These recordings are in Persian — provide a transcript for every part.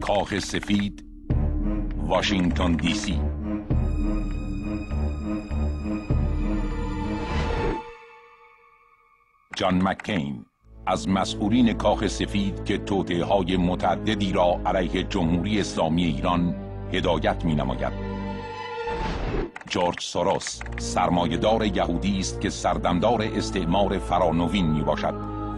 کاخ سفید، واشنگتن دی سی. جان مککین از مسئولین کاخ سفید که توطئه‌های متعددی را علیه جمهوری اسلامی ایران هدایت می‌نماید. جورج سوروس سرمایه‌دار یهودی است که سردمدار استعمار فرانوین میباشد.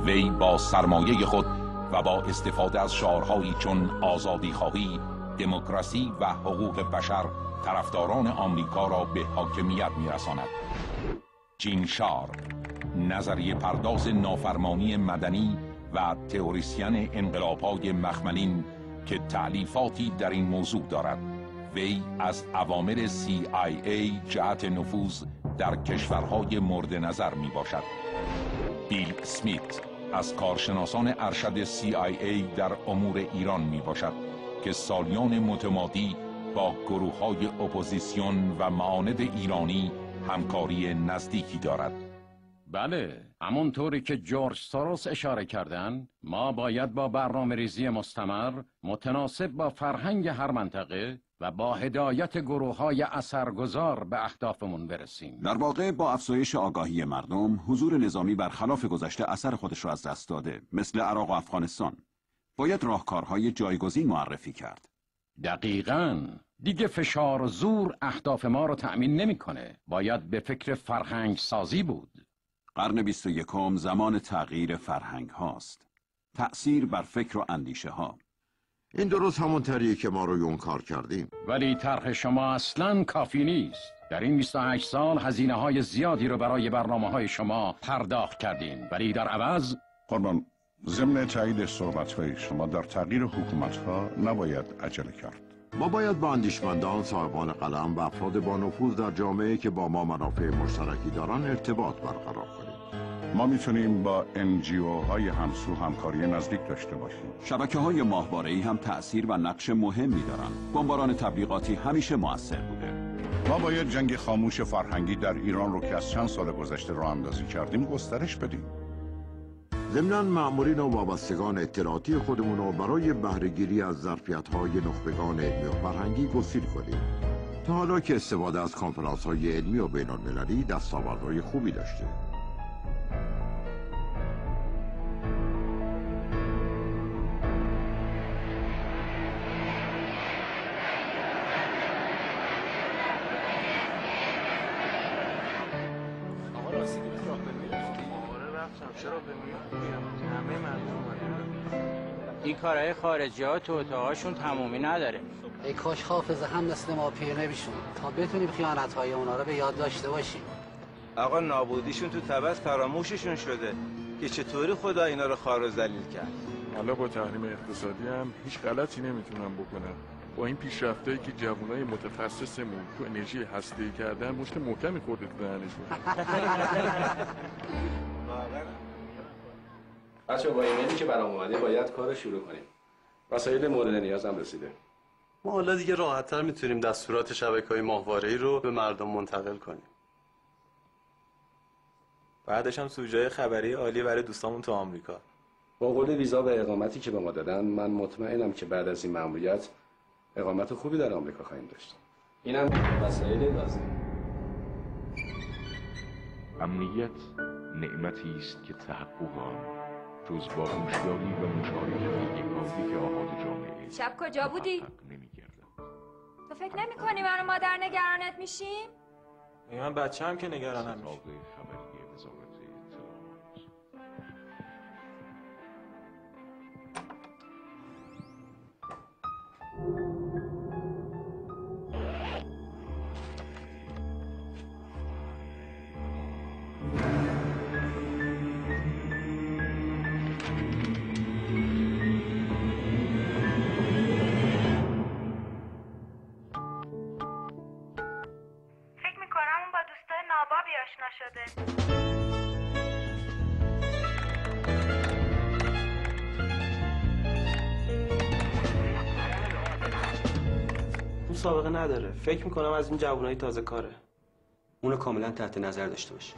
وی با سرمایه خود و با استفاده از شعارهایی چون آزادی‌خواهی، دموکراسی و حقوق بشر طرفداران آمریکا را به حاکمیت میرساند. جین شار نظریه پرداز نافرمانی مدنی و تئوریسین انقلاب‌های مخملین که تألیفاتی در این موضوع دارد. وی از اوامر CIA جهت نفوذ در کشورهای مورد نظر می باشد. بیل اسمیت از کارشناسان ارشد CIA در امور ایران می باشد که سالیان متمادی با گروه‌های اپوزیسیون و معاند ایرانی همکاری نزدیکی دارد. بله، همونطوری که جورج سوروس اشاره کردن، ما باید با برنامه‌ریزی مستمر متناسب با فرهنگ هر منطقه و با هدایت گروه‌های اثرگذار به اهدافمون برسیم. در واقع با افزایش آگاهی مردم، حضور نظامی برخلاف گذشته اثر خودش را از دست داده، مثل عراق و افغانستان. باید راهکارهای جایگزین معرفی کرد. دقیقاً. دیگه فشار و زور اهداف ما رو تأمین نمی‌کنه. باید به فکر فرهنگ سازی بود. قرن 21 زمان تغییر فرهنگ هاست. تأثیر بر فکر و اندیشه ها. این درست همون طریقی که ما روی اون کار کردیم. ولی طرح شما اصلاً کافی نیست. در این 28 سال هزینه‌های زیادی رو برای برنامه‌های شما پرداخت کردیم، ولی در عوض قربان، ضمن تایید صحبت‌های شما در تغییر حکومت‌ها نباید عجله کرد. ما باید با اندیشمندان، صاحبان قلم و افراد با نفوذ در جامعه که با ما منافع مشترکی دارن ارتباط برقرار کنیم. ما میتونیم با NGO-های همسو همکاری نزدیک داشته باشیم. شبکه‌های ماهواره‌ای هم تأثیر و نقش مهمی دارن. بمباران تبلیغاتی همیشه مؤثر بوده. ما باید جنگ خاموش فرهنگی در ایران رو که از چند سال گذشته راه اندازی کردیم گسترش بدیم. ضمناً مأمورین و وابستگان اطلاعاتی خودمون رو برای بهره‌گیری از ظرفیت‌های نخبگان علمی و فرهنگی گسیل کنیم. تا حالا که استفاده از کنفرانس‌های علمی و بین‌المللی دستاوردهای خوبی داشته. این کارهای خارجی ها توطئه‌هاشون تمومی نداره. ای کاش حافظه هم مثل ما پیرنه بیشون تا بتونیم خیانت‌های اونا رو به یاد داشته باشیم. آقا نابودیشون تو تبس فراموششون شده که چطوری خدا اینا رو خوار و ذلیل کرد. حالا با تحریم اقتصادی هم هیچ غلطی نمیتونن بکنن. با این پیشرفتایی که جوانای متخصصمون تو انرژی هسته‌ای کردن مشت محکمی خورده تو دهنشون. بچه‌ها با ایمیلی که برام اومده باید کار شروع کنیم. وسایل مورد نیازم رسیده. ما حالا دیگه راحت‌تر میتونیم دستورات شبکه‌های ماهواره‌ای رو به مردم منتقل کنیم. بعدش هم سوژه خبری عالی برای دوستامون تو آمریکا. با قول ویزا و اقامتی که به ما دادن، من مطمئنم که بعد از این مأموریت اقامت خوبی در آمریکا خواهیم داشت. اینم وسایل لازم. امنیت نعمتی است که تحقق آن جز با هوشیاری و مشارکت یکایک احاد جامعه شب کجا بودی؟ تو فکر نمی کنی من و مادر نگرانت میشیم؟ من بچه هم که نگرانم میشه. اون سابقه نداره. فکر میکنم از این جوانای تازه کاره. اونو کاملا تحت نظر داشته باشه.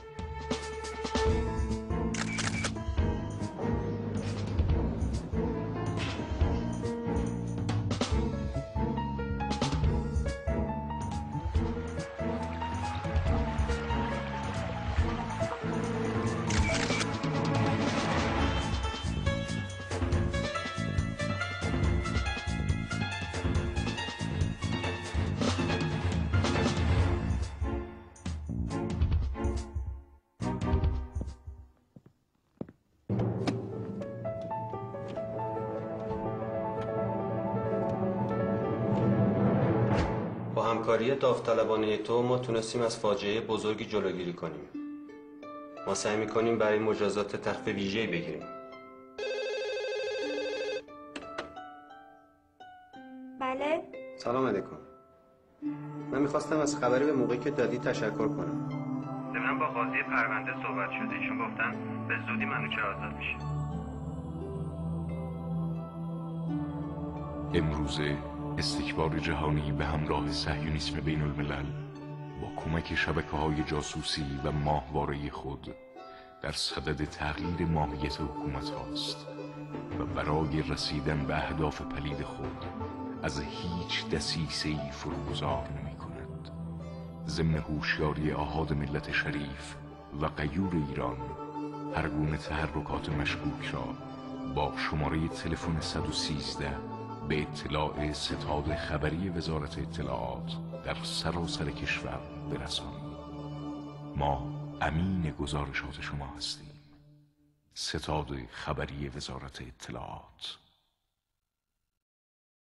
همکاری داوطلبانه تو ما تونستیم از فاجعه بزرگی جلوگیری کنیم. ما سعی میکنیم برای مجازات تخفیف ویژه‌ای بگیریم. بله؟ سلام علیکم. من میخواستم از خبری به موقعی که دادی تشکر کنم. ضمناً با قاضی پرونده صحبت شده، ایشون گفتن به زودی منوچهر آزاد میشه. امروزه استکبار جهانی به همراه صهیونیسم بین الملل با کمک شبکه‌های جاسوسی و ماهواره خود در صدد تغییر ماهیت حکومت هاست و برای رسیدن به اهداف پلید خود از هیچ دسیسه‌ای فروگذار نمی‌کند. ضمن هوشیاری آحاد ملت شریف و غیور ایران، هر گونه تحرکات مشکوک را با شماره تلفن 113 به اطلاع ستاد خبری وزارت اطلاعات در سراسر کشور برسانید. ما امین گزارشات شما هستیم. ستاد خبری وزارت اطلاعات.